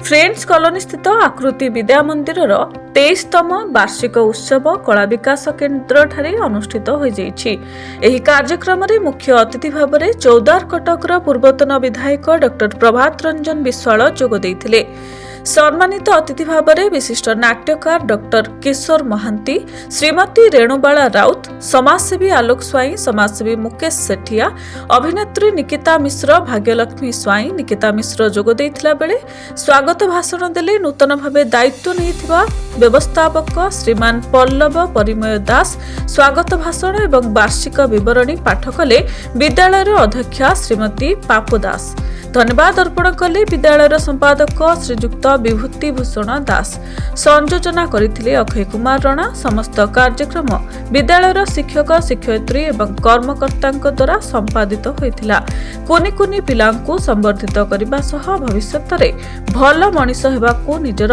Friends colony स्थित आकृति विद्या मंदिर 23तम वार्षिक उत्सव कला विकास केन्द्र ठारे अनुष्ठित हो जाइछि। एही कार्यक्रम रे मुख्य अतिथि भाव में चौदार कटकर पूर्वतन विधायक डॉक्टर प्रभात रंजन विश्वाल जोग देइथिले। सम्मानित अतिथि भाव में विशिष्ट नाट्यकार डॉक्टर किशोर महांती, श्रीमती रेणुबाला राउत, समाजसेवी आलोक स्वाई, समाजसेवी मुकेश सेठिया, अभिनेत्री निकिता मिश्र, भाग्यलक्ष्मी स्वाई, निकिता मिश्र जोग देइथिला बेले स्वागत भाषण देले नूतन भावे दायित्व नैथिबा व्यवस्थापक श्रीमान पल्लव परिमय दास स्वागत भाषण एवं वार्षिक विवरणी पाठ कले विद्यालय अध्यक्षा श्रीमती पापु दास। धन्यवाद अर्पण कले विद्यालय संपादक श्रीजुक्त विभूति भूषण दास। संयोजना करथिले अक्षय कुमार रणा। समस्त कार्यक्रम विद्यालय शिक्षक शिक्षयित्री एवं कर्मकर्तांक द्वारा संपादित होइथिला। कुनी कुनी पिलांकु संवर्धित करबा सह भविष्यत रे भल मनीष हेबाकु निजर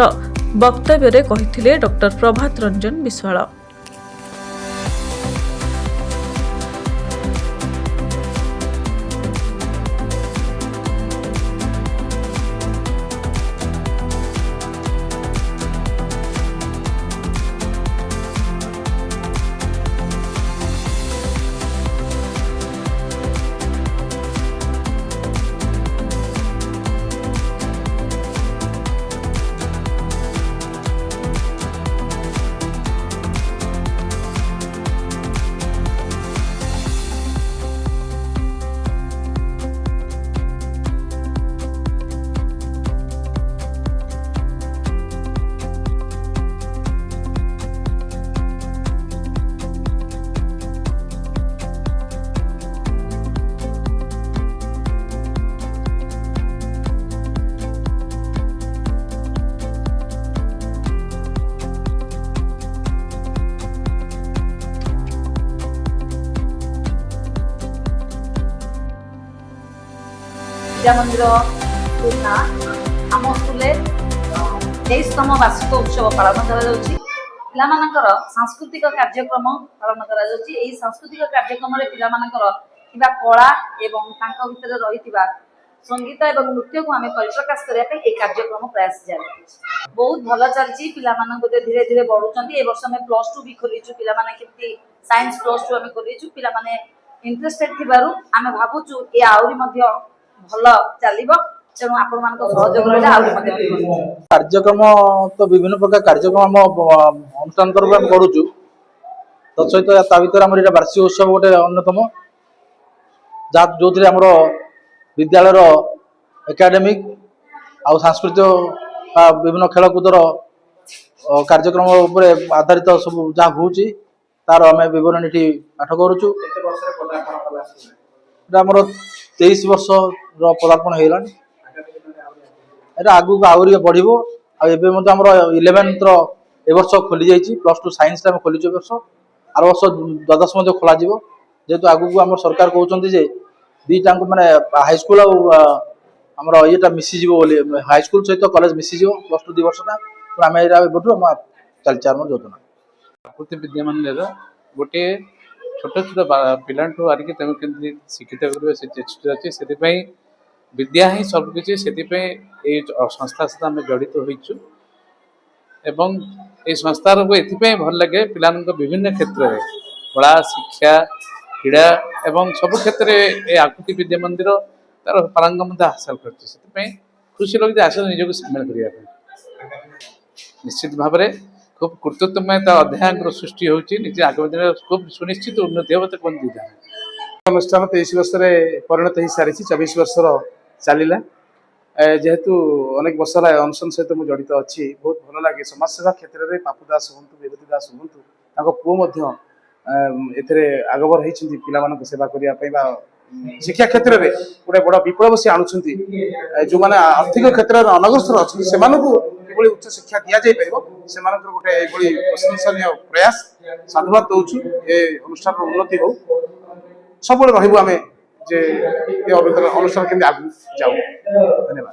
वक्तव्य रे कहिथिले डॉक्टर प्रभात रंजन विश्वाल। विद्या मंदिर आम स्कूल 23तम वार्षिक उत्सव पालन कर सांस्कृतिक कार्यक्रम पालन कर सांस्कृतिक कार्यक्रम पिला कला एवं भितर रही संगीत एवं नृत्य को आम परिप्रकाश करने कार्यक्रम प्रयास जारी बहुत भल चलती पिला धीरे धीरे बढ़ुं। ए वर्ष आम +2 भी खोलीचु पिलाने साइंस +2 आम खोलीचु पिलाने इंटरेस्टेड थिबारु आम भावुचु ए आउरी मध्य भल चलिबो तेणु आपण मान सहयोग रहले आउरी मध्य कार्यक्रम तो विभिन्न प्रकार कार्यक्रम अनुष्ठान तरफ हम करूचु तत्सहित ता भीतर हमर एटा वार्षिक उत्सव गोटे अन्यतम जो थे आम विद्यालय एकाडेमिक आ सांस्कृतिक विभिन्न खेलकूदर कार्यक्रम उपर आधारित सब जहाँ हूँ तार आम बरणी पाठ करुचु। आमर 23 वर्ष पदार्पण होगा आगू आहरी बढ़ो आमर 11th ए वर्ष खोली जाइए +2 साइंस खोलीचु ए वर्ष आर वर्ष द्वादश खोल जेहेतु आगू आम सरकार कहते दीटा माने हाईस्कूल आमर ये मिसीज हाईस्कूल सहित कॉलेज मिसीज +2 2 वर्षटा तो आम चलती आम योजना आकृति विद्या मंदिर गोटे छोट छोट पिला आरिकी शिक्षित कर चेष्टा अच्छे से विद्या ही सबकि से संस्था सहित आम जड़ित होइछु एवं ये संस्थार को ये भल लगे पिला विभिन्न क्षेत्र में कला शिक्षा क्रीड़ा एवं सब क्षेत्र में आकृति विद्या मंदिर तार पारंगम हासिल कर खुशी लगे आस निजक सामिल करने निश्चित भाव में खूब कर्तृत्वमय अध्याय सृष्टि होती आगामी दिन खूब सुनिश्चित उन्नति हम कहते अनुष्ठान 23 वर्ष परिणत हो सारी 24 वर्ष चलला जेहेतु अनेक वर्ष अनुष्ठान सहित मुझे जड़ित अच्छी बहुत भल लगे समाजसेवा क्षेत्र में पापु दास हूँ विभूति दास हूँ पुओ आगबर होती पिला सेवा करने शिक्षा क्षेत्र में गोटे बड़ विप्लव से आणुंट जो मैंने आर्थिक क्षेत्र में अनग्रसर अच्छे से उच्च शिक्षा दि जापर से गोटे प्रशंसनीय प्रयास साधुवाद दौचु ए अनुष्ठान उन्नति हो सब रही अनुष्ठान केमती आगू जाऊ। धन्यवाद।